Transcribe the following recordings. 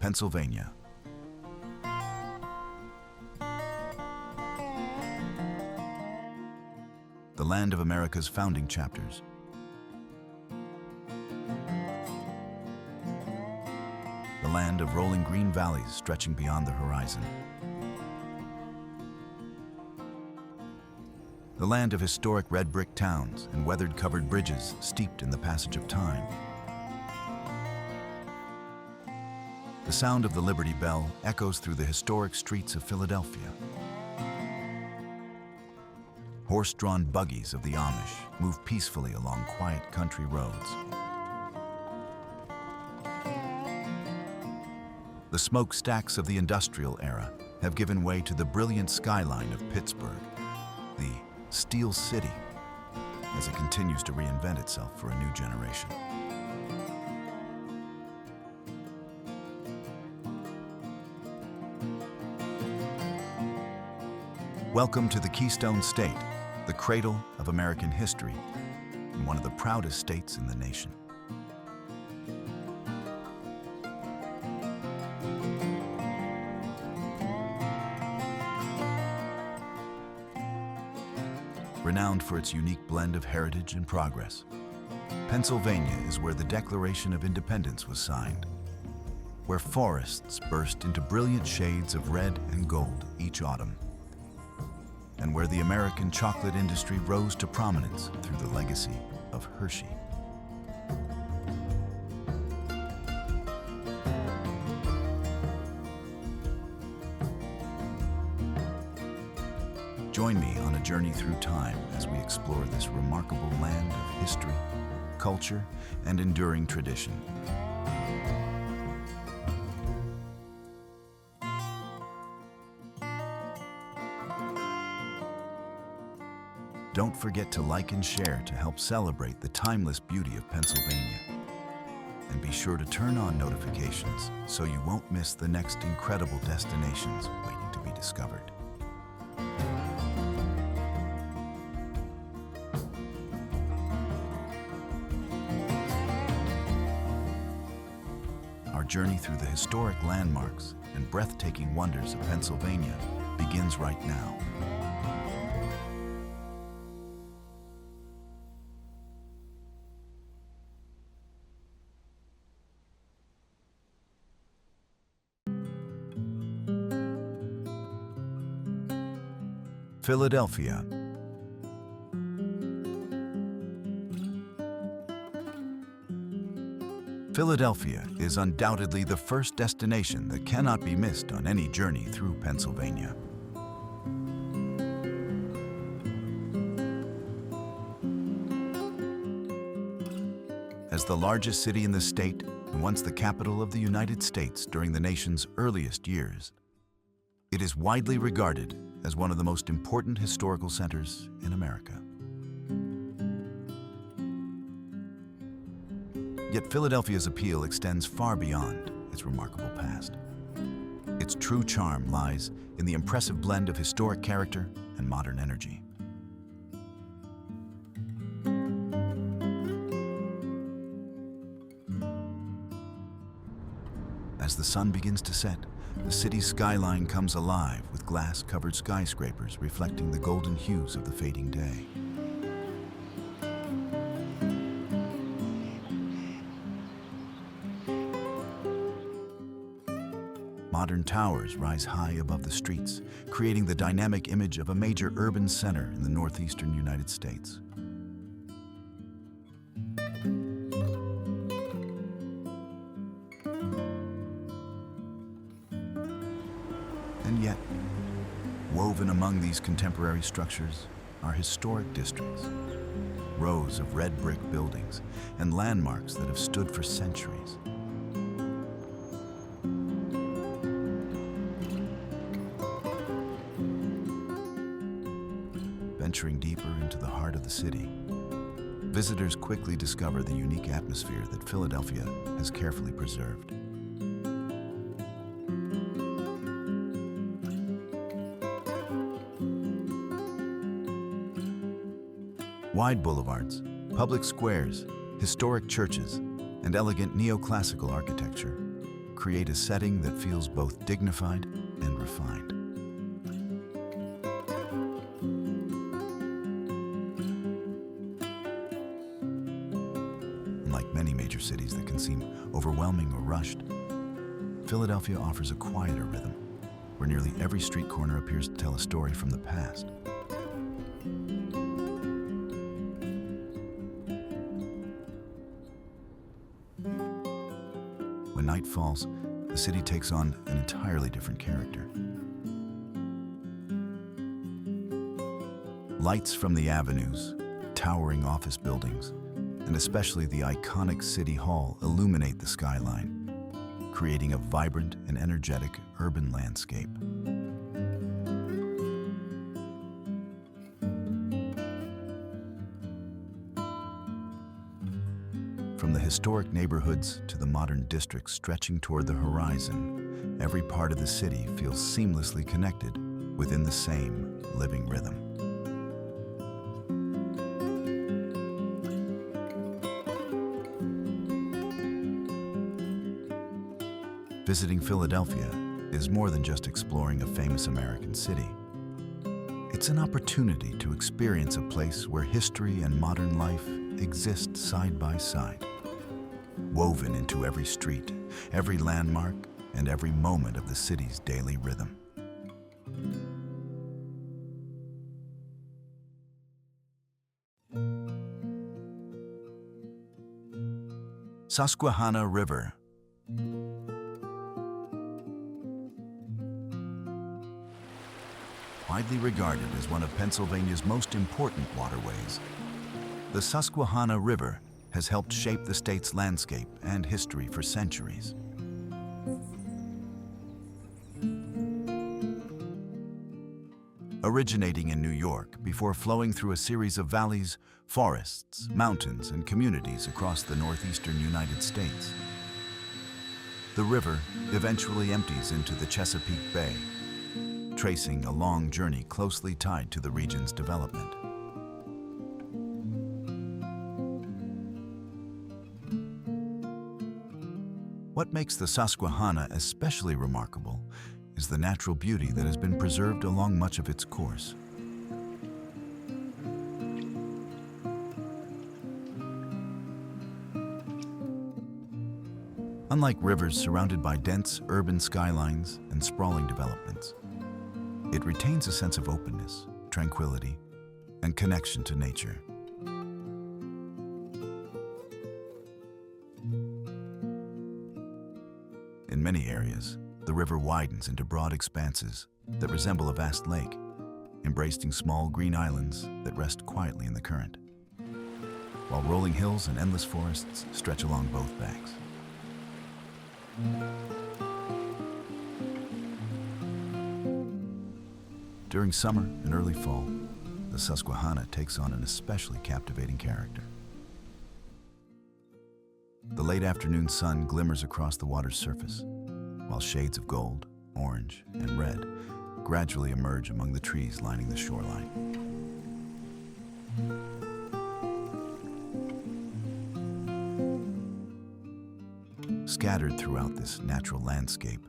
Pennsylvania. The land of America's founding chapters. The land of rolling green valleys stretching beyond the horizon. The land of historic red brick towns and weathered covered bridges steeped in the passage of time. The sound of the Liberty Bell echoes through the historic streets of Philadelphia. Horse-drawn buggies of the Amish move peacefully along quiet country roads. The smokestacks of the industrial era have given way to the brilliant skyline of Pittsburgh, the Steel City, as it continues to reinvent itself for a new generation. Welcome to the Keystone State, the cradle of American history, and one of the proudest states in the nation. Renowned for its unique blend of heritage and progress, Pennsylvania is where the Declaration of Independence was signed, where forests burst into brilliant shades of red and gold each autumn, and where the American chocolate industry rose to prominence through the legacy of Hershey. Join me on a journey through time as we explore this remarkable land of history, culture, and enduring tradition. Don't forget to like and share to help celebrate the timeless beauty of Pennsylvania. And be sure to turn on notifications so you won't miss the next incredible destinations waiting to be discovered. Our journey through the historic landmarks and breathtaking wonders of Pennsylvania begins right now. Philadelphia. Philadelphia is undoubtedly the first destination that cannot be missed on any journey through Pennsylvania. As the largest city in the state and once the capital of the United States during the nation's earliest years, it is widely regarded as one of the most important historical centers in America. Yet Philadelphia's appeal extends far beyond its remarkable past. Its true charm lies in the impressive blend of historic character and modern energy. As the sun begins to set, the city's skyline comes alive with glass-covered skyscrapers reflecting the golden hues of the fading day. Modern towers rise high above the streets, creating the dynamic image of a major urban center in the northeastern United States. And yet, woven among these contemporary structures are historic districts, rows of red brick buildings, and landmarks that have stood for centuries. Venturing deeper into the heart of the city, visitors quickly discover the unique atmosphere that Philadelphia has carefully preserved. Wide boulevards, public squares, historic churches, and elegant neoclassical architecture create a setting that feels both dignified and refined. Unlike many major cities that can seem overwhelming or rushed, Philadelphia offers a quieter rhythm, where nearly every street corner appears to tell a story from the past. When night falls, the city takes on an entirely different character. Lights from the avenues, towering office buildings, and especially the iconic City Hall illuminate the skyline, creating a vibrant and energetic urban landscape. From the historic neighborhoods to the modern districts stretching toward the horizon, every part of the city feels seamlessly connected within the same living rhythm. Visiting Philadelphia is more than just exploring a famous American city. It's an opportunity to experience a place where history and modern life exist side by side, woven into every street, every landmark, and every moment of the city's daily rhythm. Susquehanna River. Widely regarded as one of Pennsylvania's most important waterways, the Susquehanna River has helped shape the state's landscape and history for centuries. Originating in New York before flowing through a series of valleys, forests, mountains, and communities across the northeastern United States, the river eventually empties into the Chesapeake Bay, tracing a long journey closely tied to the region's development. What makes the Susquehanna especially remarkable is the natural beauty that has been preserved along much of its course. Unlike rivers surrounded by dense urban skylines and sprawling developments, it retains a sense of openness, tranquility, and connection to nature. In many areas, the river widens into broad expanses that resemble a vast lake, embracing small green islands that rest quietly in the current, while rolling hills and endless forests stretch along both banks. During summer and early fall, the Susquehanna takes on an especially captivating character. The late afternoon sun glimmers across the water's surface, while shades of gold, orange, and red gradually emerge among the trees lining the shoreline. Scattered throughout this natural landscape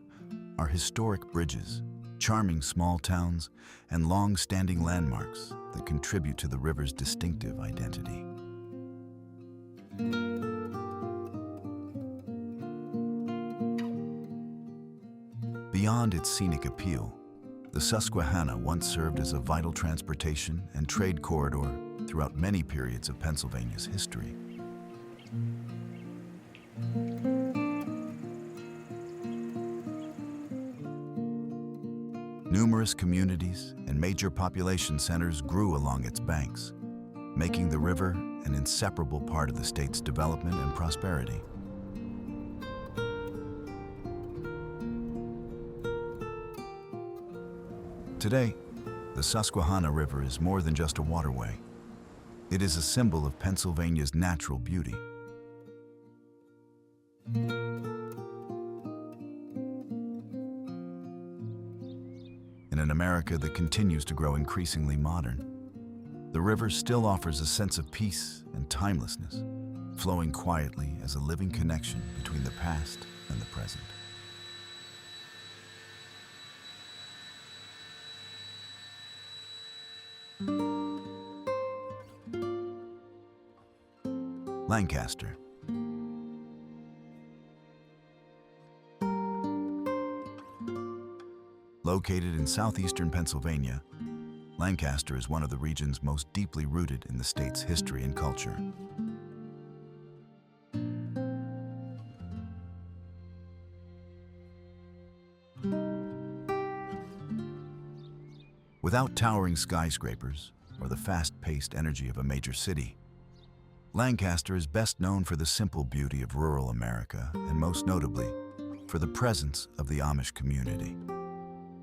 are historic bridges, charming small towns, and long-standing landmarks that contribute to the river's distinctive identity. Beyond its scenic appeal, the Susquehanna once served as a vital transportation and trade corridor throughout many periods of Pennsylvania's history. Numerous communities and major population centers grew along its banks, making the river an inseparable part of the state's development and prosperity. Today, the Susquehanna River is more than just a waterway. It is a symbol of Pennsylvania's natural beauty. In an America that continues to grow increasingly modern, the river still offers a sense of peace and timelessness, flowing quietly as a living connection between the past and the present. Lancaster. Located in southeastern Pennsylvania, Lancaster is one of the regions most deeply rooted in the state's history and culture. Without towering skyscrapers or the fast-paced energy of a major city, Lancaster is best known for the simple beauty of rural America and most notably for the presence of the Amish community,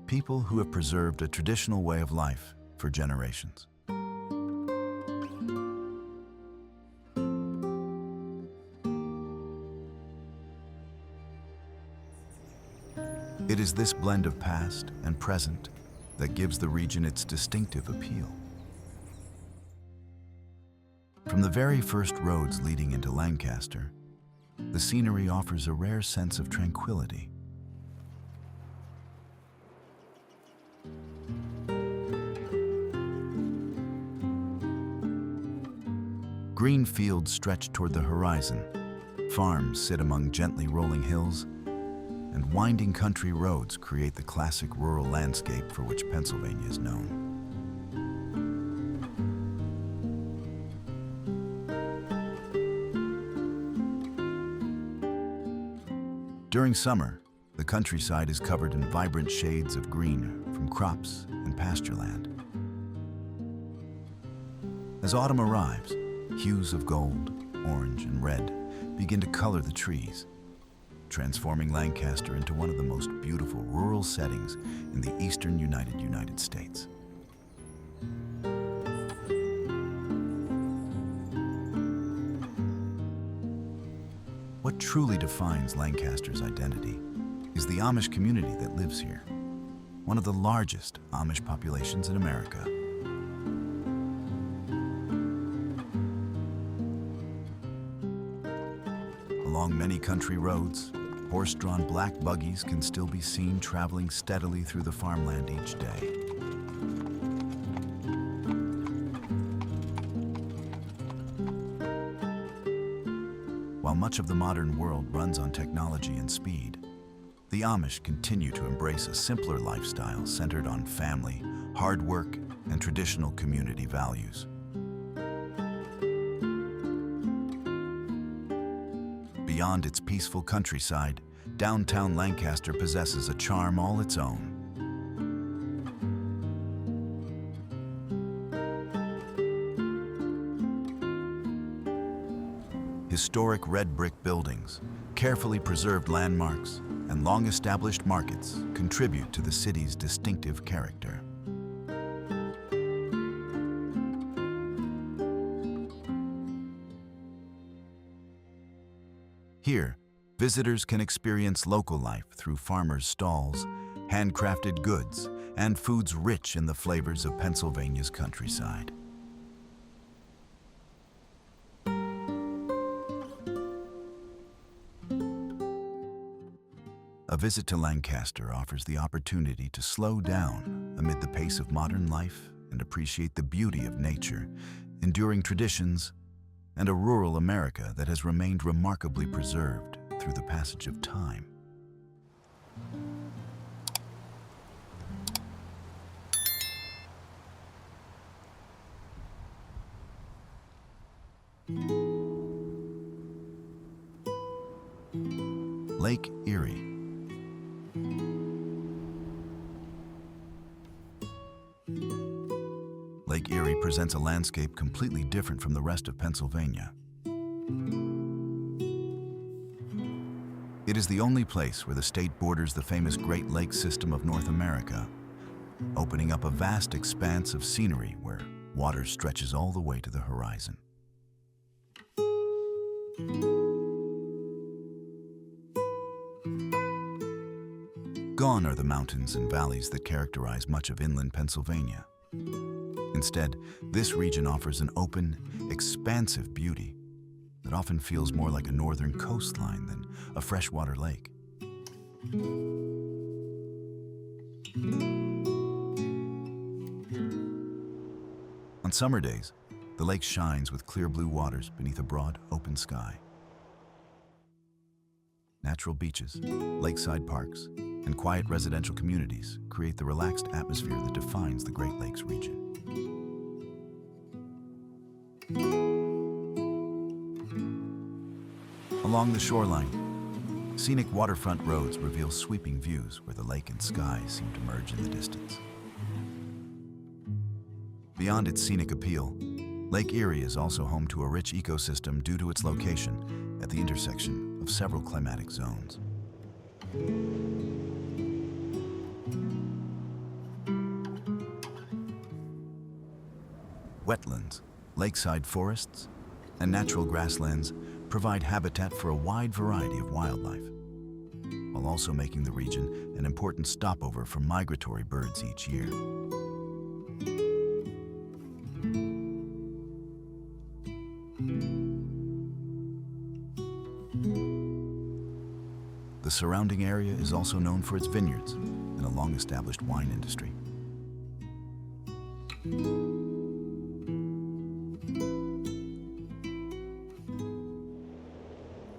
people who have preserved a traditional way of life for generations. It is this blend of past and present that gives the region its distinctive appeal. From the very first roads leading into Lancaster, the scenery offers a rare sense of tranquility. Green fields stretch toward the horizon, farms sit among gently rolling hills, and winding country roads create the classic rural landscape for which Pennsylvania is known. During summer, the countryside is covered in vibrant shades of green from crops and pasture land. As autumn arrives, hues of gold, orange, and red begin to color the trees, transforming Lancaster into one of the most beautiful rural settings in the eastern United States. What truly defines Lancaster's identity is the Amish community that lives here, one of the largest Amish populations in America. Along many country roads, horse-drawn black buggies can still be seen traveling steadily through the farmland each day. While much of the modern world runs on technology and speed, the Amish continue to embrace a simpler lifestyle centered on family, hard work, and traditional community values. Beyond its peaceful countryside, downtown Lancaster possesses a charm all its own. Historic red brick buildings, carefully preserved landmarks, and long-established markets contribute to the city's distinctive character. Here, visitors can experience local life through farmers' stalls, handcrafted goods, and foods rich in the flavors of Pennsylvania's countryside. A visit to Lancaster offers the opportunity to slow down amid the pace of modern life and appreciate the beauty of nature, enduring traditions, and a rural America that has remained remarkably preserved through the passage of time. Lake Erie. Lake Erie presents a landscape completely different from the rest of Pennsylvania. It is the only place where the state borders the famous Great Lakes system of North America, opening up a vast expanse of scenery where water stretches all the way to the horizon. Gone are the mountains and valleys that characterize much of inland Pennsylvania. Instead, this region offers an open, expansive beauty that often feels more like a northern coastline than a freshwater lake. On summer days, The lake shines with clear blue waters beneath a broad, open sky. Natural beaches, lakeside parks, and quiet residential communities create the relaxed atmosphere that defines the Great Lakes region. Along the shoreline, scenic waterfront roads reveal sweeping views where the lake and sky seem to merge in the distance. Beyond its scenic appeal, Lake Erie is also home to a rich ecosystem due to its location at the intersection of several climatic zones. Wetlands, lakeside forests, and natural grasslands provide habitat for a wide variety of wildlife, while also making the region an important stopover for migratory birds each year. The surrounding area is also known for its vineyards and a long-established wine industry.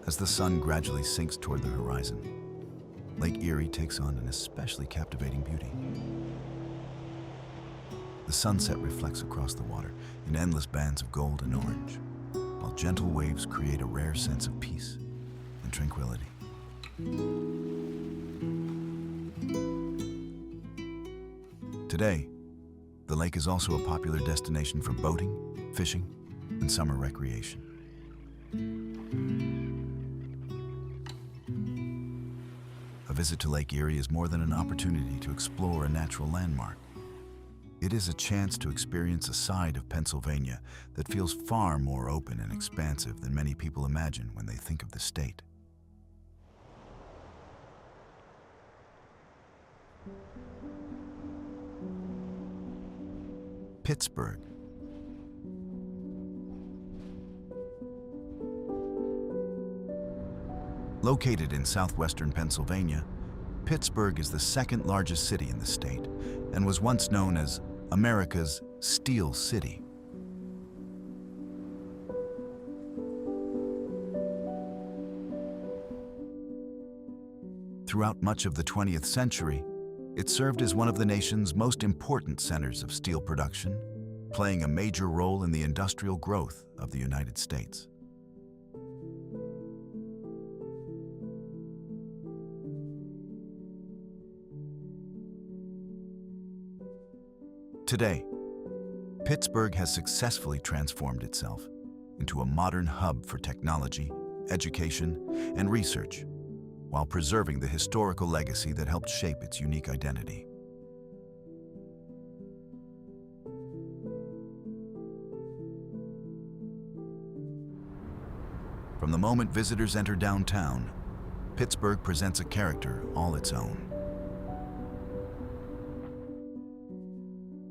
As the sun gradually sinks toward the horizon, Lake Erie takes on an especially captivating beauty. The sunset reflects across the water in endless bands of gold and orange, while gentle waves create a rare sense of peace and tranquility. Today, the lake is also a popular destination for boating, fishing, and summer recreation. A visit to Lake Erie is more than an opportunity to explore a natural landmark. It is a chance to experience a side of Pennsylvania that feels far more open and expansive than many people imagine when they think of the state. Pittsburgh. Located in southwestern Pennsylvania, Pittsburgh is the second largest city in the state and was once known as America's Steel City. Throughout much of the 20th century, it served as one of the nation's most important centers of steel production, playing a major role in the industrial growth of the United States. Today, Pittsburgh has successfully transformed itself into a modern hub for technology, education, and research, while preserving the historical legacy that helped shape its unique identity. From the moment visitors enter downtown, Pittsburgh presents a character all its own.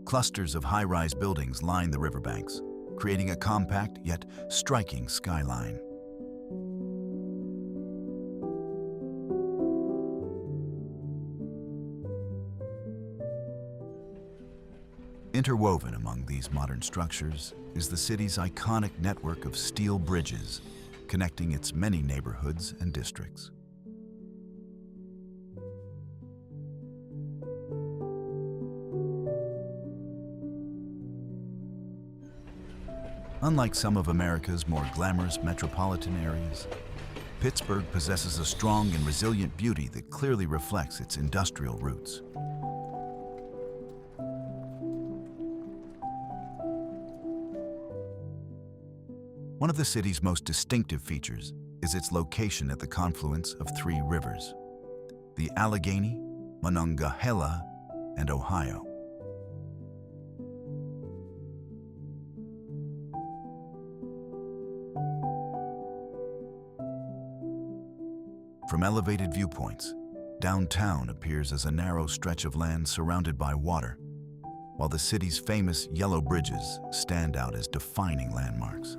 Clusters of high-rise buildings line the riverbanks, creating a compact yet striking skyline. Interwoven among these modern structures is the city's iconic network of steel bridges connecting its many neighborhoods and districts. Unlike some of America's more glamorous metropolitan areas, Pittsburgh possesses a strong and resilient beauty that clearly reflects its industrial roots. One of the city's most distinctive features is its location at the confluence of three rivers, the Allegheny, Monongahela, and Ohio. From elevated viewpoints, downtown appears as a narrow stretch of land surrounded by water, while the city's famous yellow bridges stand out as defining landmarks.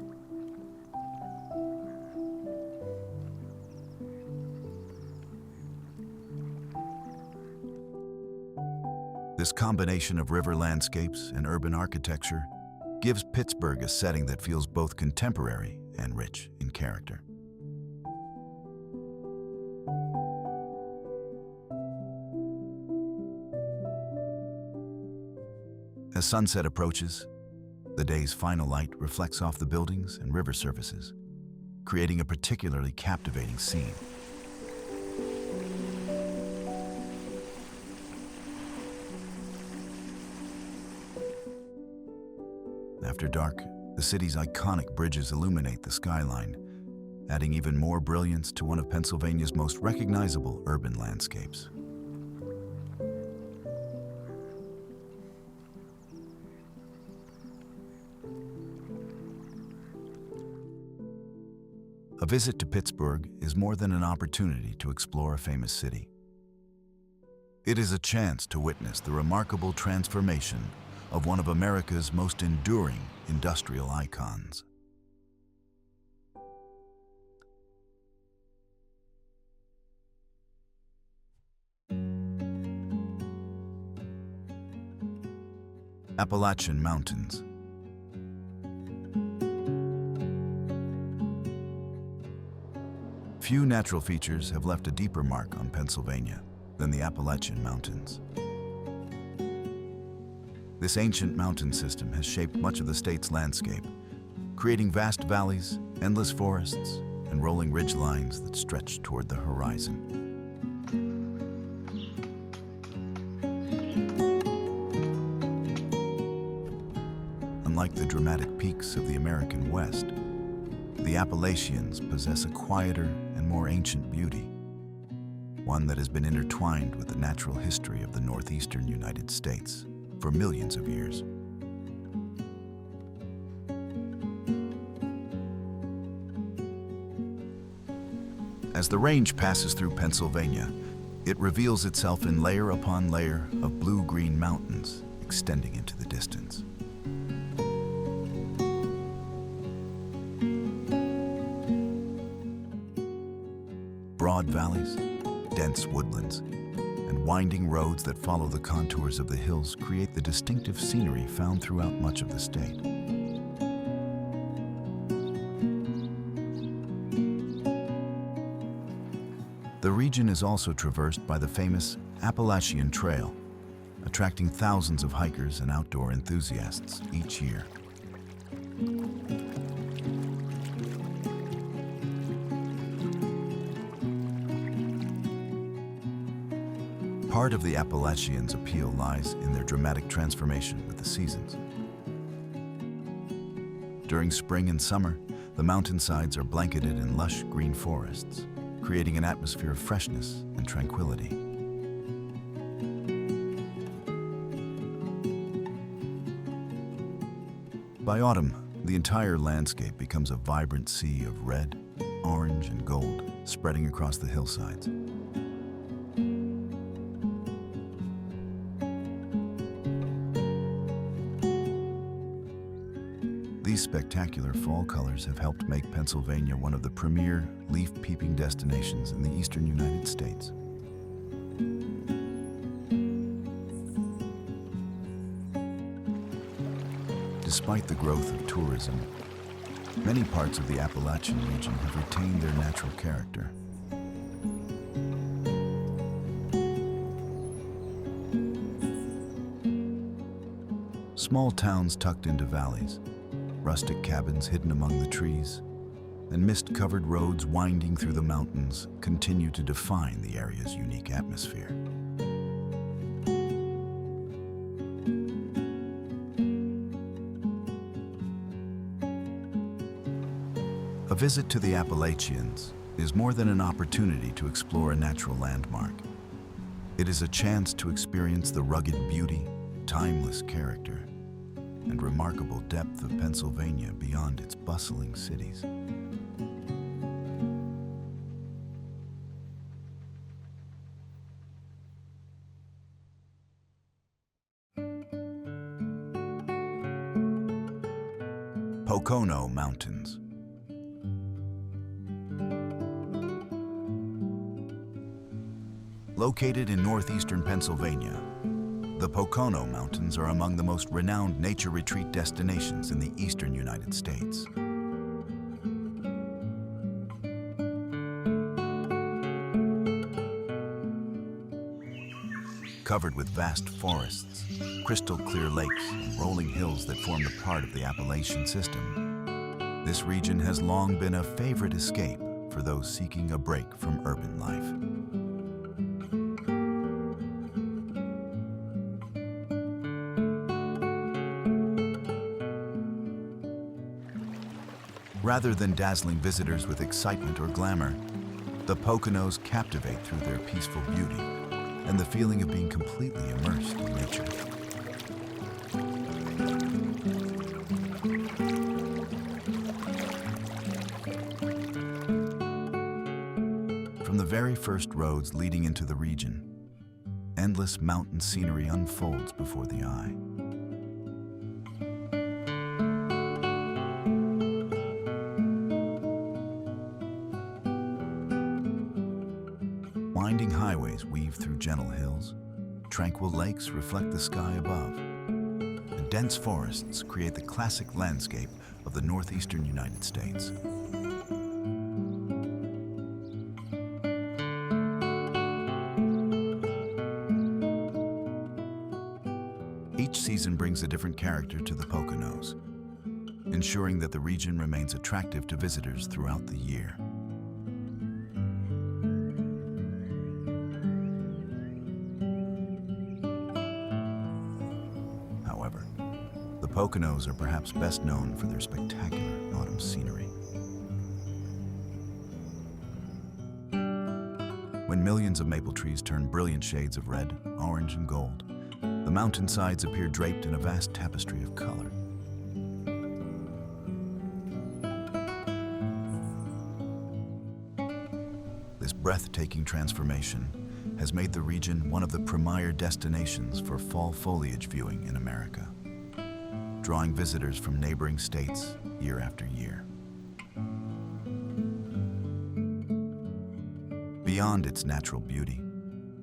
This combination of river landscapes and urban architecture gives Pittsburgh a setting that feels both contemporary and rich in character. As sunset approaches, the day's final light reflects off the buildings and river surfaces, creating a particularly captivating scene. After dark, the city's iconic bridges illuminate the skyline, adding even more brilliance to one of Pennsylvania's most recognizable urban landscapes. A visit to Pittsburgh is more than an opportunity to explore a famous city. It is a chance to witness the remarkable transformation of one of America's most enduring industrial icons. Appalachian Mountains. Few natural features have left a deeper mark on Pennsylvania than the Appalachian Mountains. This ancient mountain system has shaped much of the state's landscape, creating vast valleys, endless forests, and rolling ridge lines that stretch toward the horizon. Unlike the dramatic peaks of the American West, the Appalachians possess a quieter and more ancient beauty, one that has been intertwined with the natural history of the northeastern United States for millions of years. As the range passes through Pennsylvania, it reveals itself in layer upon layer of blue-green mountains extending into the distance. Broad valleys, dense woodlands, and winding roads that follow the contours of the hills create the distinctive scenery found throughout much of the state. The region is also traversed by the famous Appalachian Trail, attracting thousands of hikers and outdoor enthusiasts each year. Part of the Appalachians' appeal lies in their dramatic transformation with the seasons. During spring and summer, the mountainsides are blanketed in lush green forests, creating an atmosphere of freshness and tranquility. By autumn, the entire landscape becomes a vibrant sea of red, orange, and gold spreading across the hillsides. These spectacular fall colors have helped make Pennsylvania one of the premier leaf-peeping destinations in the eastern United States. Despite the growth of tourism, many parts of the Appalachian region have retained their natural character. Small towns tucked into valleys, rustic cabins hidden among the trees, and mist-covered roads winding through the mountains continue to define the area's unique atmosphere. A visit to the Appalachians is more than an opportunity to explore a natural landmark. It is a chance to experience the rugged beauty, timeless character, and remarkable depth of Pennsylvania beyond its bustling cities. Pocono Mountains. Located in northeastern Pennsylvania, The Pocono Mountains are among the most renowned nature retreat destinations in the eastern United States. Covered with vast forests, crystal clear lakes, and rolling hills that form the part of the Appalachian system, this region has long been a favorite escape for those seeking a break from urban life. Rather than dazzling visitors with excitement or glamour, the Poconos captivate through their peaceful beauty and the feeling of being completely immersed in nature. From the very first roads leading into the region, endless mountain scenery unfolds before the eye. Winding highways weave through gentle hills, tranquil lakes reflect the sky above, and dense forests create the classic landscape of the northeastern United States. Each season brings a different character to the Poconos, ensuring that the region remains attractive to visitors throughout the year. However, the Poconos are perhaps best known for their spectacular autumn scenery. When millions of maple trees turn brilliant shades of red, orange, and gold, the mountainsides appear draped in a vast tapestry of color. This breathtaking transformation has made the region one of the premier destinations for fall foliage viewing in America, drawing visitors from neighboring states year after year. Beyond its natural beauty,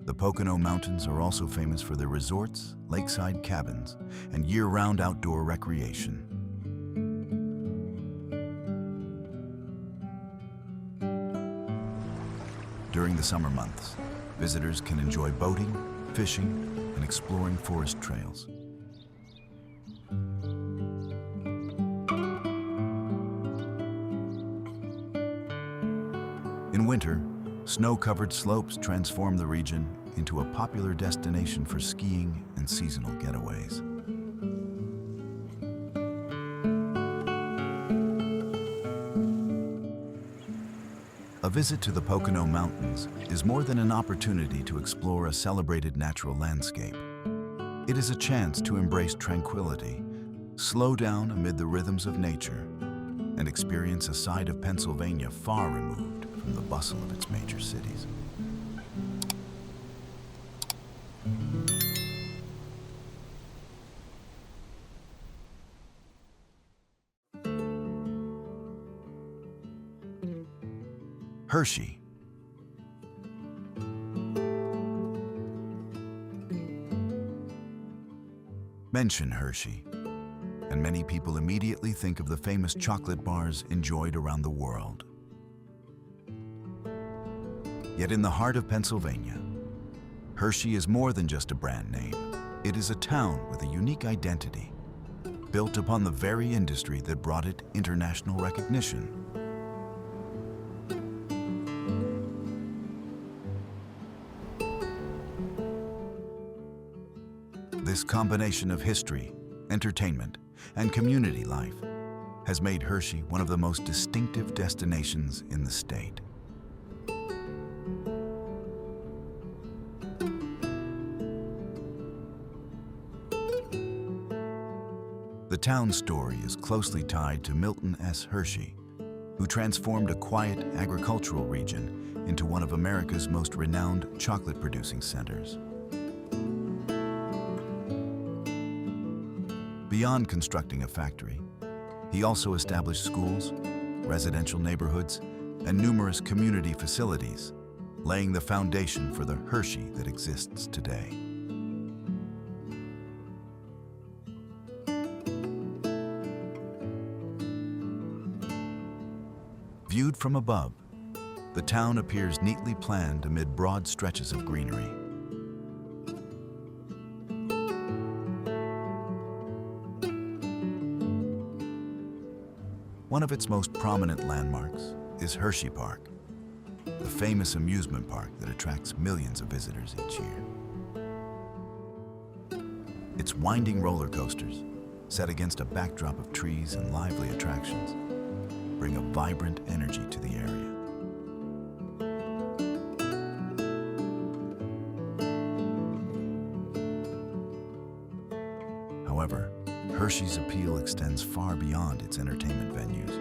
the Pocono Mountains are also famous for their resorts, lakeside cabins, and year-round outdoor recreation. During the summer months, visitors can enjoy boating, fishing, and exploring forest trails. In winter, snow-covered slopes transform the region into a popular destination for skiing and seasonal getaways. A visit to the Pocono Mountains is more than an opportunity to explore a celebrated natural landscape. It is a chance to embrace tranquility, slow down amid the rhythms of nature, and experience a side of Pennsylvania far removed from the bustle of its major cities. Hershey. Mention Hershey, and many people immediately think of the famous chocolate bars enjoyed around the world. Yet in the heart of Pennsylvania, Hershey is more than just a brand name. It is a town with a unique identity, built upon the very industry that brought it international recognition. This combination of history, entertainment, and community life has made Hershey one of the most distinctive destinations in the state. The town's story is closely tied to Milton S. Hershey, who transformed a quiet agricultural region into one of America's most renowned chocolate-producing centers. Beyond constructing a factory, he also established schools, residential neighborhoods, and numerous community facilities, laying the foundation for the Hershey that exists today. Viewed from above, the town appears neatly planned amid broad stretches of greenery. One of its most prominent landmarks is Hershey Park, the famous amusement park that attracts millions of visitors each year. Its winding roller coasters, set against a backdrop of trees and lively attractions, bring a vibrant energy to the area. However, Hershey's appeal extends far beyond its entertainment venues.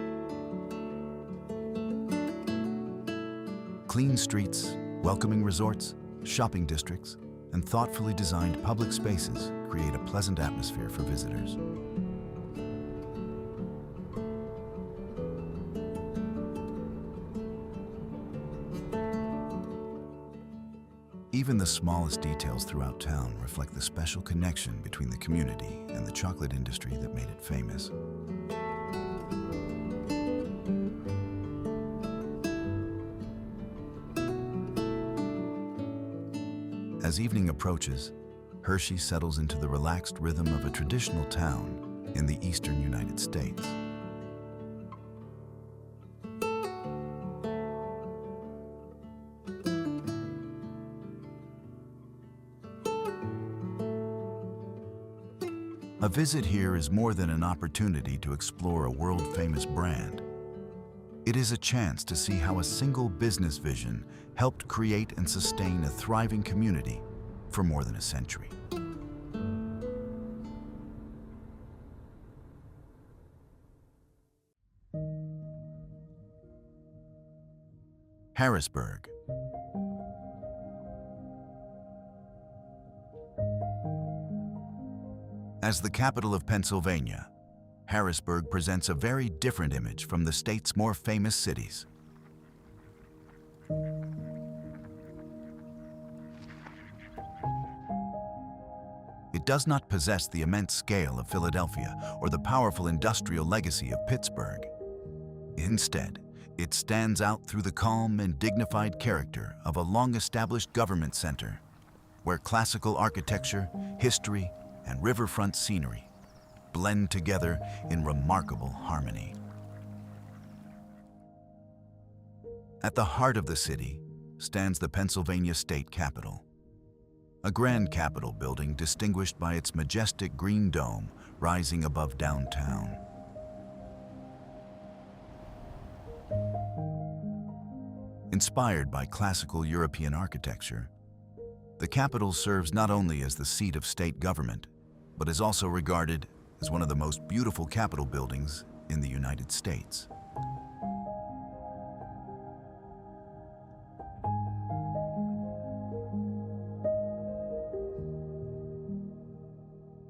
Clean streets, welcoming resorts, shopping districts, and thoughtfully designed public spaces create a pleasant atmosphere for visitors. Even the smallest details throughout town reflect the special connection between the community and the chocolate industry that made it famous. As evening approaches, Hershey settles into the relaxed rhythm of a traditional town in the eastern United States. A visit here is more than an opportunity to explore a world-famous brand. It is a chance to see how a single business vision helped create and sustain a thriving community for more than a century. Harrisburg. As the capital of Pennsylvania, Harrisburg presents a very different image from the state's more famous cities. It does not possess the immense scale of Philadelphia or the powerful industrial legacy of Pittsburgh. Instead, it stands out through the calm and dignified character of a long-established government center, where classical architecture, history, and riverfront scenery blend together in remarkable harmony. At the heart of the city stands the Pennsylvania State Capitol, a grand Capitol building distinguished by its majestic green dome rising above downtown. Inspired by classical European architecture, the Capitol serves not only as the seat of state government, but is also regarded as one of the most beautiful Capitol buildings in the United States.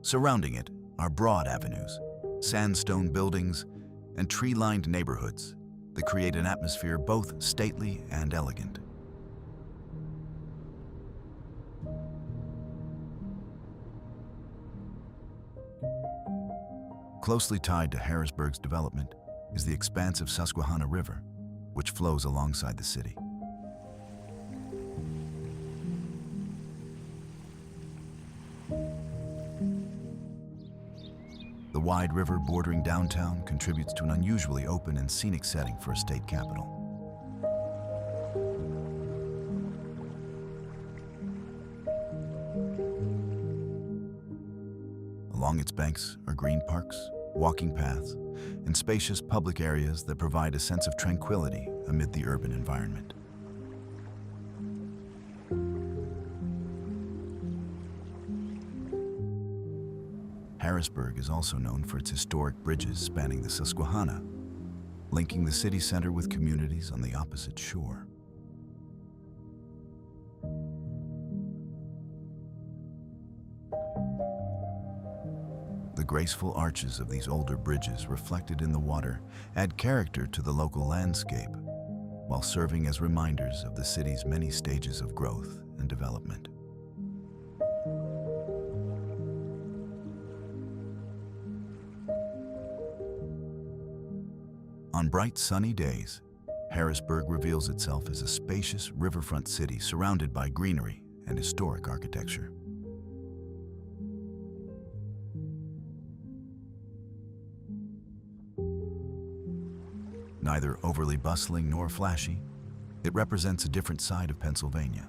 Surrounding it are broad avenues, sandstone buildings, and tree-lined neighborhoods that create an atmosphere both stately and elegant. Closely tied to Harrisburg's development is the expansive Susquehanna River, which flows alongside the city. The wide river bordering downtown contributes to an unusually open and scenic setting for a state capital. Along its banks are green parks, walking paths, and spacious public areas that provide a sense of tranquility amid the urban environment. Harrisburg is also known for its historic bridges spanning the Susquehanna, linking the city center with communities on the opposite shore. The graceful arches of these older bridges reflected in the water add character to the local landscape, while serving as reminders of the city's many stages of growth and development. On bright sunny days, Harrisburg reveals itself as a spacious riverfront city surrounded by greenery and historic architecture. Neither overly bustling nor flashy, it represents a different side of Pennsylvania.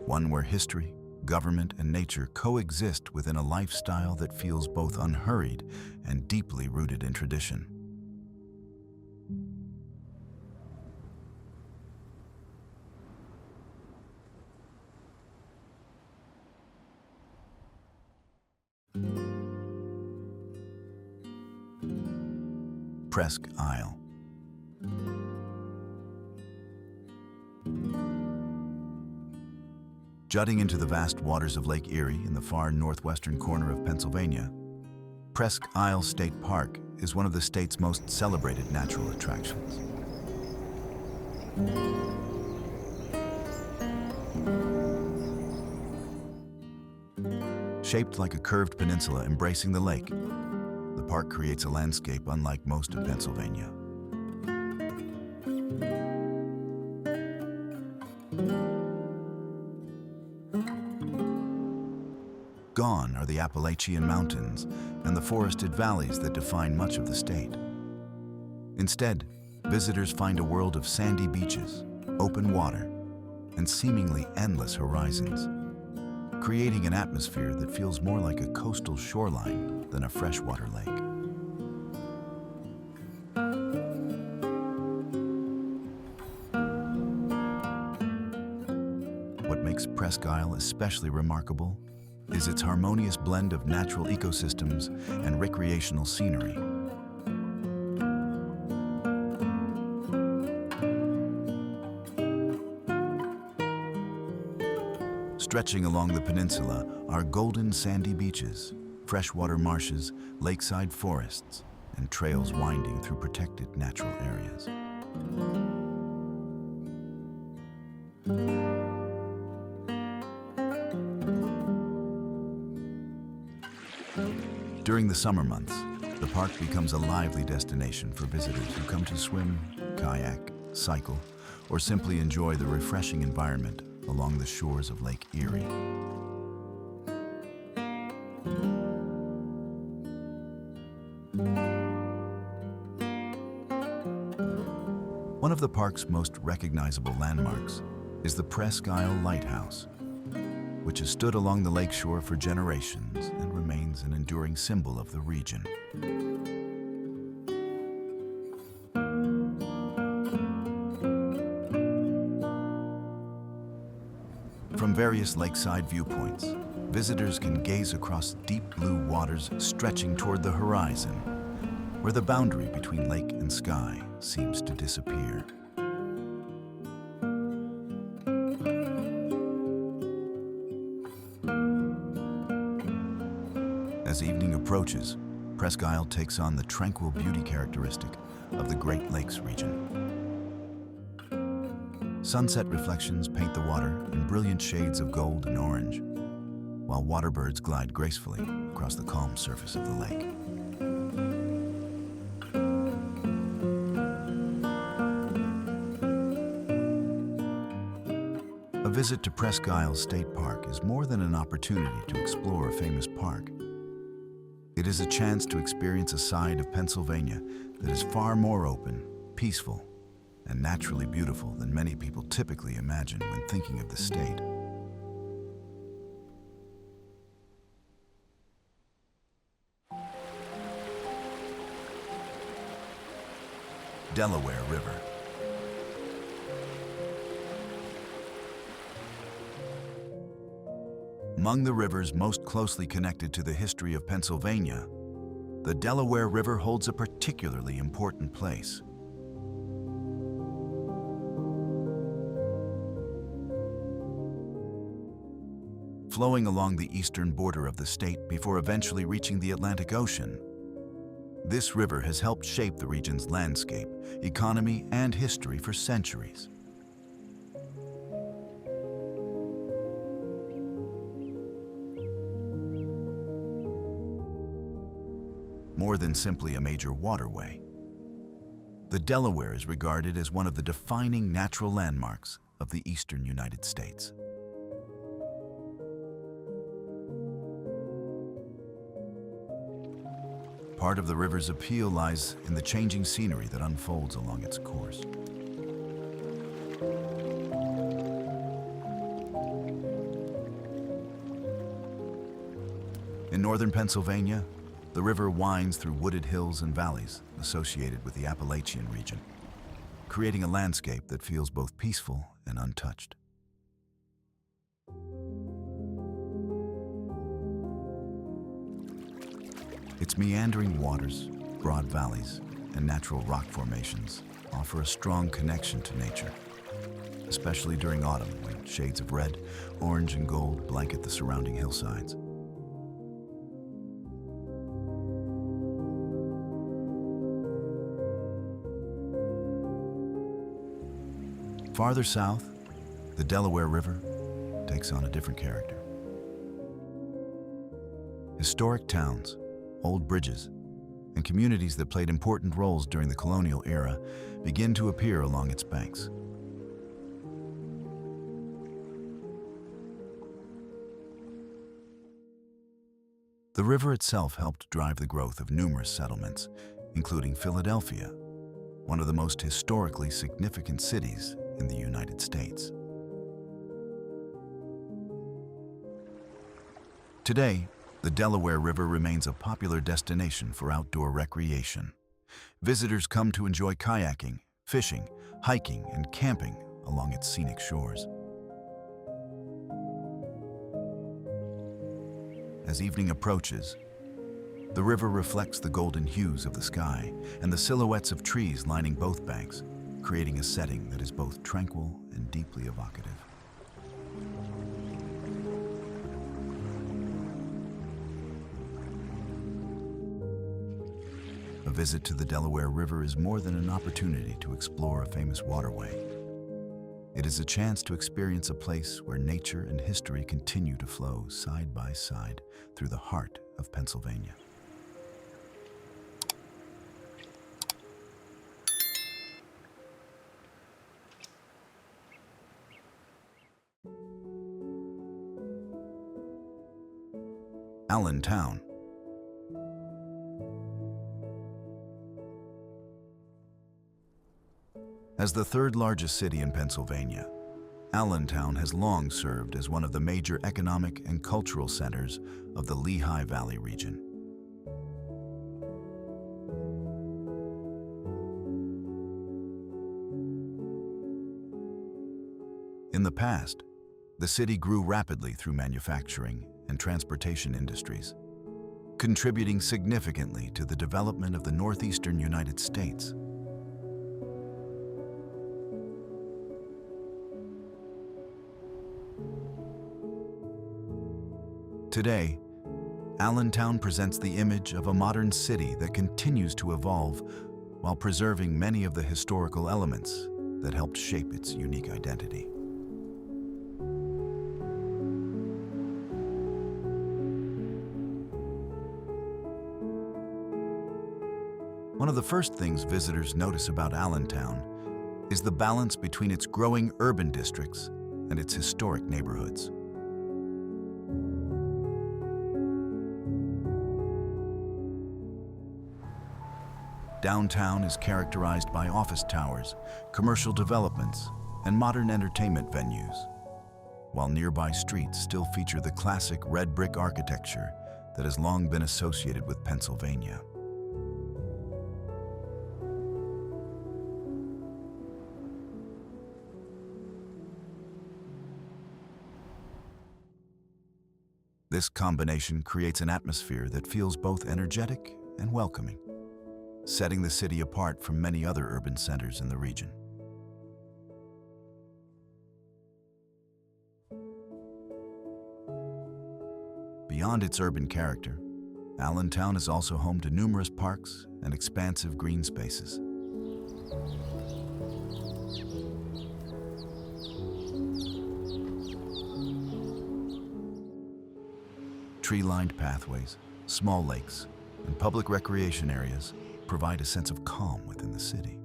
One where history, government, and nature coexist within a lifestyle that feels both unhurried and deeply rooted in tradition. Presque Isle. Jutting into the vast waters of Lake Erie in the far northwestern corner of Pennsylvania, Presque Isle State Park is one of the state's most celebrated natural attractions. Shaped like a curved peninsula embracing the lake, the park creates a landscape unlike most of Pennsylvania. Gone are the Appalachian Mountains and the forested valleys that define much of the state. Instead, visitors find a world of sandy beaches, open water, and seemingly endless horizons, creating an atmosphere that feels more like a coastal shoreline than a freshwater lake. What makes Presque Isle especially remarkable is its harmonious blend of natural ecosystems and recreational scenery. Stretching along the peninsula are golden sandy beaches, freshwater marshes, lakeside forests, and trails winding through protected natural areas. During the summer months, the park becomes a lively destination for visitors who come to swim, kayak, cycle, or simply enjoy the refreshing environment along the shores of Lake Erie. One of the park's most recognizable landmarks is the Presque Isle Lighthouse, which has stood along the lakeshore for generations and remains an enduring symbol of the region. From various lakeside viewpoints, visitors can gaze across deep blue waters stretching toward the horizon, where the boundary between lake and sky seems to disappear. As evening approaches, Presque Isle takes on the tranquil beauty characteristic of the Great Lakes region. Sunset reflections paint the water in brilliant shades of gold and orange, while waterbirds glide gracefully across the calm surface of the lake. A visit to Presque Isle State Park is more than an opportunity to explore a famous park. It is a chance to experience a side of Pennsylvania that is far more open, peaceful, and naturally beautiful than many people typically imagine when thinking of the state. Delaware River. Among the rivers most closely connected to the history of Pennsylvania, the Delaware River holds a particularly important place. Flowing along the eastern border of the state before eventually reaching the Atlantic Ocean, this river has helped shape the region's landscape, economy, and history for centuries. More than simply a major waterway, The Delaware is regarded as one of the defining natural landmarks of the eastern United States. Part of the river's appeal lies in the changing scenery that unfolds along its course. In northern Pennsylvania, the river winds through wooded hills and valleys associated with the Appalachian region, creating a landscape that feels both peaceful and untouched. Its meandering waters, broad valleys, and natural rock formations offer a strong connection to nature, especially during autumn when shades of red, orange, and gold blanket the surrounding hillsides. Farther south, the Delaware River takes on a different character. Historic towns, old bridges, and communities that played important roles during the colonial era begin to appear along its banks. The river itself helped drive the growth of numerous settlements, including Philadelphia, one of the most historically significant cities in the United States. Today, the Delaware River remains a popular destination for outdoor recreation. Visitors come to enjoy kayaking, fishing, hiking, and camping along its scenic shores. As evening approaches, the river reflects the golden hues of the sky and the silhouettes of trees lining both banks, creating a setting that is both tranquil and deeply evocative. A visit to the Delaware River is more than an opportunity to explore a famous waterway. It is a chance to experience a place where nature and history continue to flow side by side through the heart of Pennsylvania. Allentown. As the third largest city in Pennsylvania, Allentown has long served as one of the major economic and cultural centers of the Lehigh Valley region. In the past, the city grew rapidly through manufacturing and transportation industries, contributing significantly to the development of the northeastern United States. Today, Allentown presents the image of a modern city that continues to evolve while preserving many of the historical elements that helped shape its unique identity. One of the first things visitors notice about Allentown is the balance between its growing urban districts and its historic neighborhoods. Downtown is characterized by office towers, commercial developments, and modern entertainment venues, while nearby streets still feature the classic red brick architecture that has long been associated with Pennsylvania. This combination creates an atmosphere that feels both energetic and welcoming, setting the city apart from many other urban centers in the region. Beyond its urban character, Allentown is also home to numerous parks and expansive green spaces. Tree-lined pathways, small lakes, and public recreation areas provide a sense of calm within the city.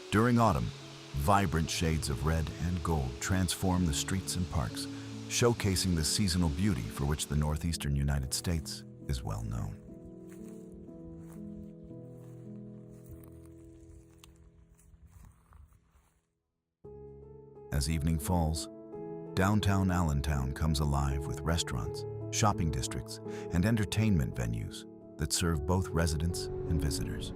During autumn, vibrant shades of red and gold transform the streets and parks, showcasing the seasonal beauty for which the northeastern United States is well known. As evening falls, downtown Allentown comes alive with restaurants, shopping districts, and entertainment venues that serve both residents and visitors.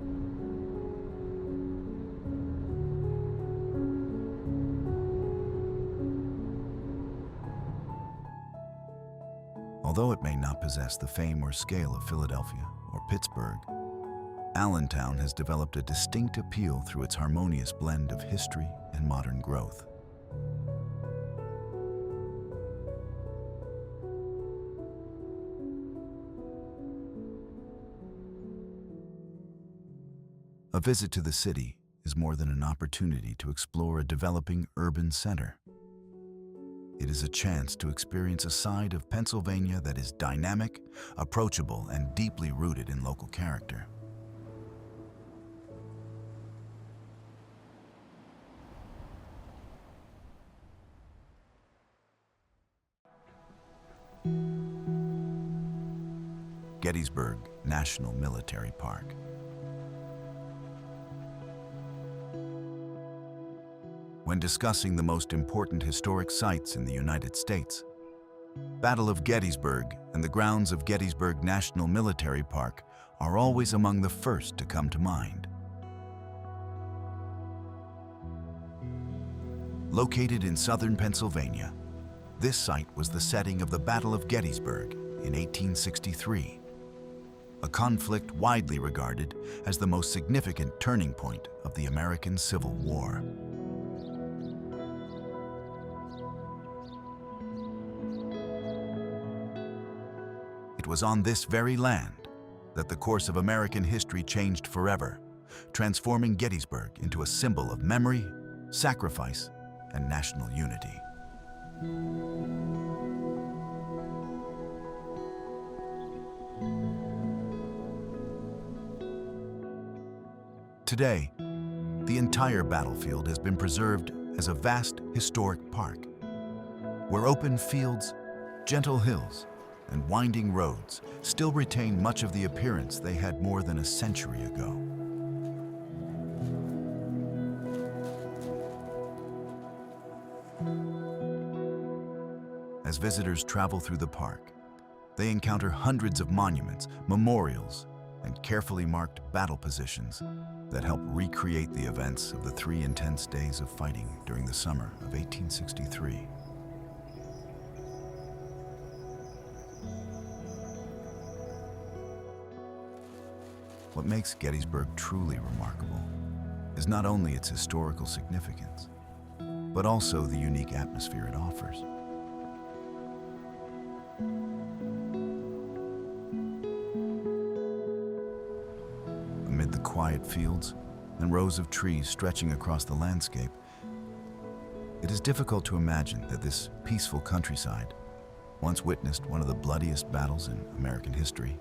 Although it may not possess the fame or scale of Philadelphia or Pittsburgh, Allentown has developed a distinct appeal through its harmonious blend of history and modern growth. A visit to the city is more than an opportunity to explore a developing urban center. It is a chance to experience a side of Pennsylvania that is dynamic, approachable, and deeply rooted in local character. Gettysburg National Military Park. When discussing the most important historic sites in the United States, Battle of Gettysburg and the grounds of Gettysburg National Military Park are always among the first to come to mind. Located in southern Pennsylvania, this site was the setting of the Battle of Gettysburg in 1863, a conflict widely regarded as the most significant turning point of the American Civil War. It was on this very land that the course of American history changed forever, transforming Gettysburg into a symbol of memory, sacrifice, and national unity. Today, the entire battlefield has been preserved as a vast historic park, where open fields, gentle hills, and winding roads still retain much of the appearance they had more than a century ago. As visitors travel through the park, they encounter hundreds of monuments, memorials, and carefully marked battle positions that help recreate the events of the 3 intense days of fighting during the summer of 1863. What makes Gettysburg truly remarkable is not only its historical significance, but also the unique atmosphere it offers. Amid the quiet fields and rows of trees stretching across the landscape, it is difficult to imagine that this peaceful countryside once witnessed one of the bloodiest battles in American history.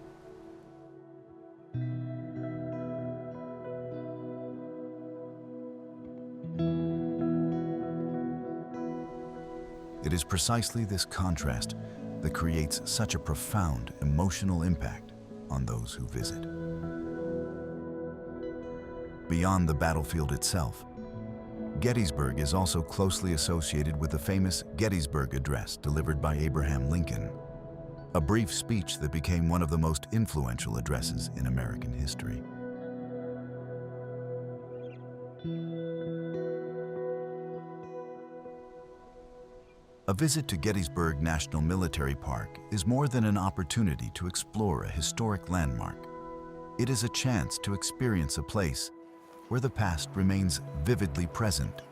It is precisely this contrast that creates such a profound emotional impact on those who visit. Beyond the battlefield itself, Gettysburg is also closely associated with the famous Gettysburg Address delivered by Abraham Lincoln, a brief speech that became one of the most influential addresses in American history. A visit to Gettysburg National Military Park is more than an opportunity to explore a historic landmark. It is a chance to experience a place where the past remains vividly present,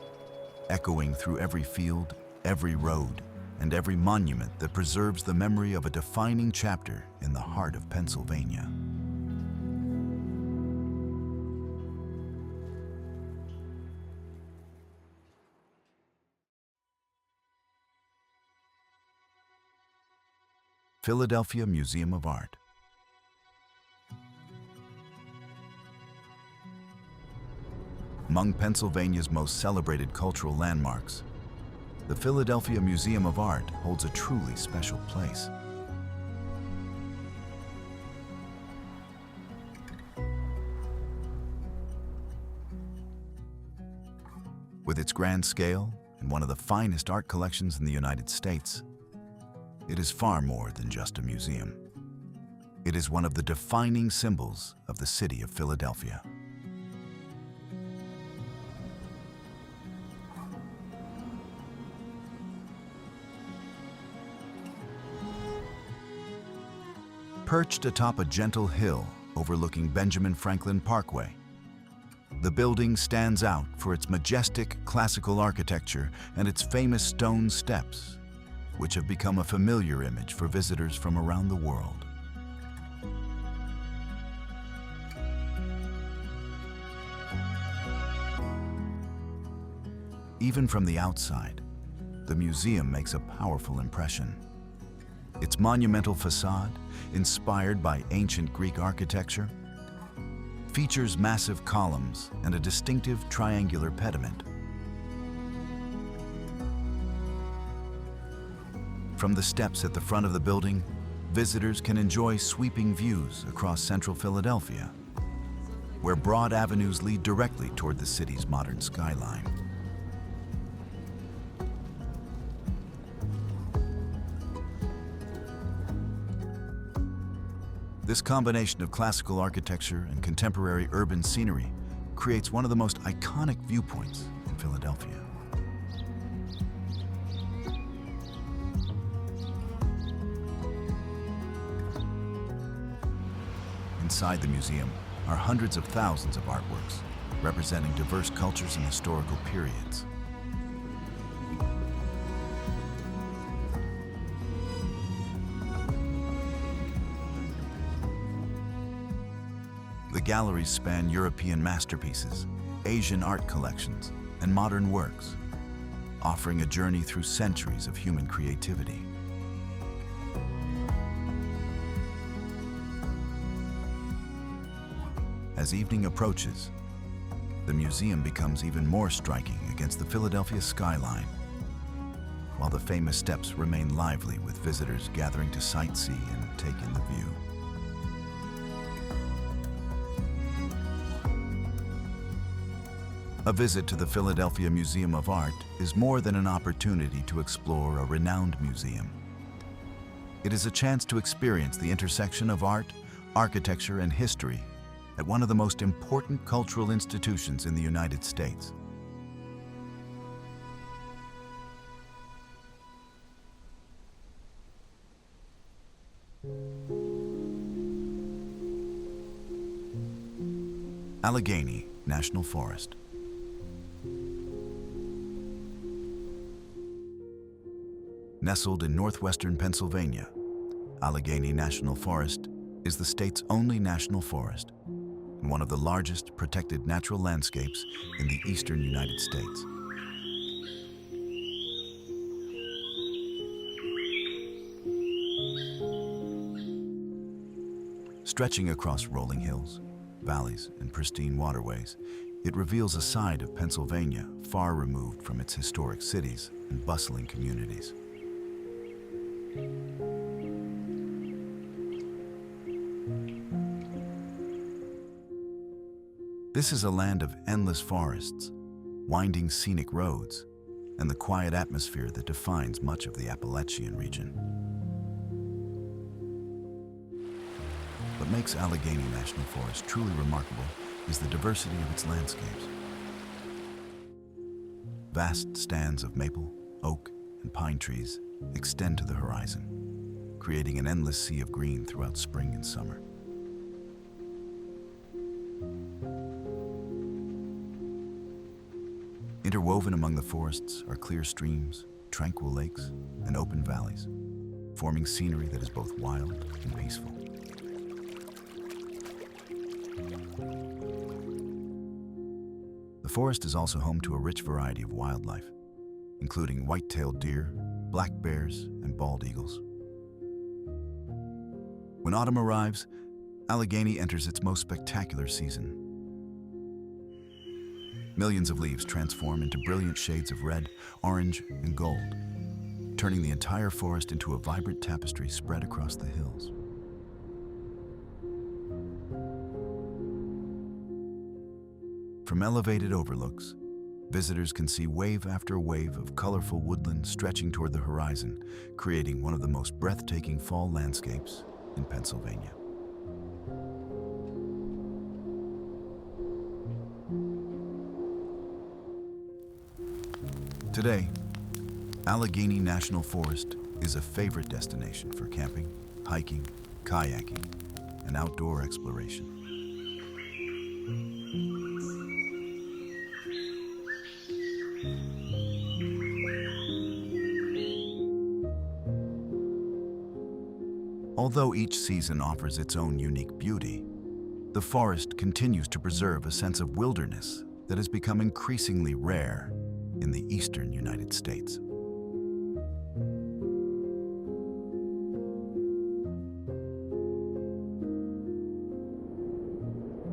echoing through every field, every road, and every monument that preserves the memory of a defining chapter in the heart of Pennsylvania. Philadelphia Museum of Art. Among Pennsylvania's most celebrated cultural landmarks, the Philadelphia Museum of Art holds a truly special place. With its grand scale and one of the finest art collections in the United States, it is far more than just a museum. It is one of the defining symbols of the city of Philadelphia. Perched atop a gentle hill overlooking Benjamin Franklin Parkway, the building stands out for its majestic classical architecture and its famous stone steps, which have become a familiar image for visitors from around the world. Even from the outside, the museum makes a powerful impression. Its monumental facade, inspired by ancient Greek architecture, features massive columns and a distinctive triangular pediment. From the steps at the front of the building, visitors can enjoy sweeping views across central Philadelphia, where broad avenues lead directly toward the city's modern skyline. This combination of classical architecture and contemporary urban scenery creates one of the most iconic viewpoints in Philadelphia. Inside the museum are hundreds of thousands of artworks representing diverse cultures and historical periods. The galleries span European masterpieces, Asian art collections, and modern works, offering a journey through centuries of human creativity. As evening approaches, the museum becomes even more striking against the Philadelphia skyline, while the famous steps remain lively with visitors gathering to sightsee and take in the view. A visit to the Philadelphia Museum of Art is more than an opportunity to explore a renowned museum. It is a chance to experience the intersection of art, architecture, and history at one of the most important cultural institutions in the United States. Allegheny National Forest. Nestled in northwestern Pennsylvania, Allegheny National Forest is the state's only national forest and one of the largest protected natural landscapes in the eastern United States. Stretching across rolling hills, valleys, and pristine waterways, it reveals a side of Pennsylvania far removed from its historic cities and bustling communities. This is a land of endless forests, winding scenic roads, and the quiet atmosphere that defines much of the Appalachian region. What makes Allegheny National Forest truly remarkable is the diversity of its landscapes. Vast stands of maple, oak, and pine trees extend to the horizon, creating an endless sea of green throughout spring and summer. Interwoven among the forests are clear streams, tranquil lakes, and open valleys, forming scenery that is both wild and peaceful. The forest is also home to a rich variety of wildlife, including white-tailed deer, black bears, and bald eagles. When autumn arrives, Allegheny enters its most spectacular season. Millions of leaves transform into brilliant shades of red, orange, and gold, turning the entire forest into a vibrant tapestry spread across the hills. From elevated overlooks, visitors can see wave after wave of colorful woodland stretching toward the horizon, creating one of the most breathtaking fall landscapes in Pennsylvania. Today, Allegheny National Forest is a favorite destination for camping, hiking, kayaking, and outdoor exploration. Although each season offers its own unique beauty, the forest continues to preserve a sense of wilderness that has become increasingly rare in the eastern United States.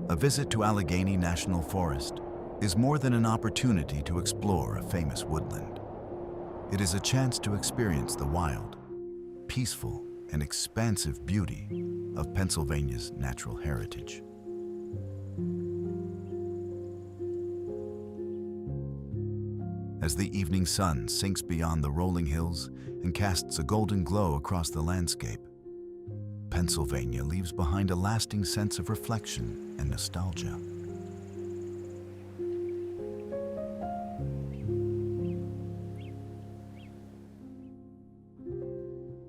A visit to Allegheny National Forest is more than an opportunity to explore a famous woodland. It is a chance to experience the wild, peaceful, and expansive beauty of Pennsylvania's natural heritage. As the evening sun sinks beyond the rolling hills and casts a golden glow across the landscape, Pennsylvania leaves behind a lasting sense of reflection and nostalgia.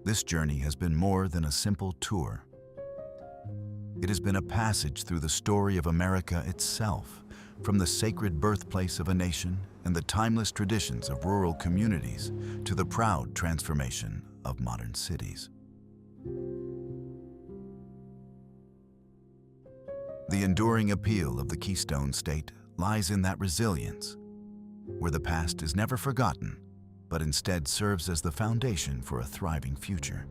This journey has been more than a simple tour. It has been a passage through the story of America itself, from the sacred birthplace of a nation and the timeless traditions of rural communities to the proud transformation of modern cities. The enduring appeal of the Keystone State lies in that resilience, where the past is never forgotten, but instead serves as the foundation for a thriving future.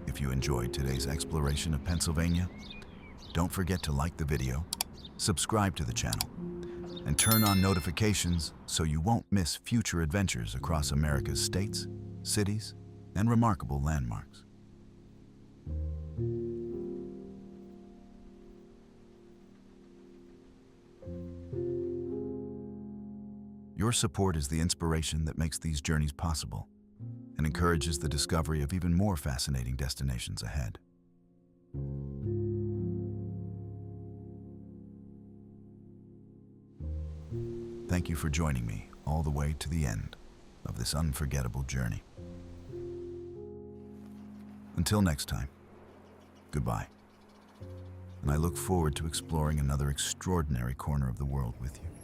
If you enjoyed today's exploration of Pennsylvania, don't forget to like the video, subscribe to the channel, and turn on notifications so you won't miss future adventures across America's states, cities, and remarkable landmarks. Your support is the inspiration that makes these journeys possible and encourages the discovery of even more fascinating destinations ahead. Thank you for joining me all the way to the end of this unforgettable journey. Until next time, goodbye. And I look forward to exploring another extraordinary corner of the world with you.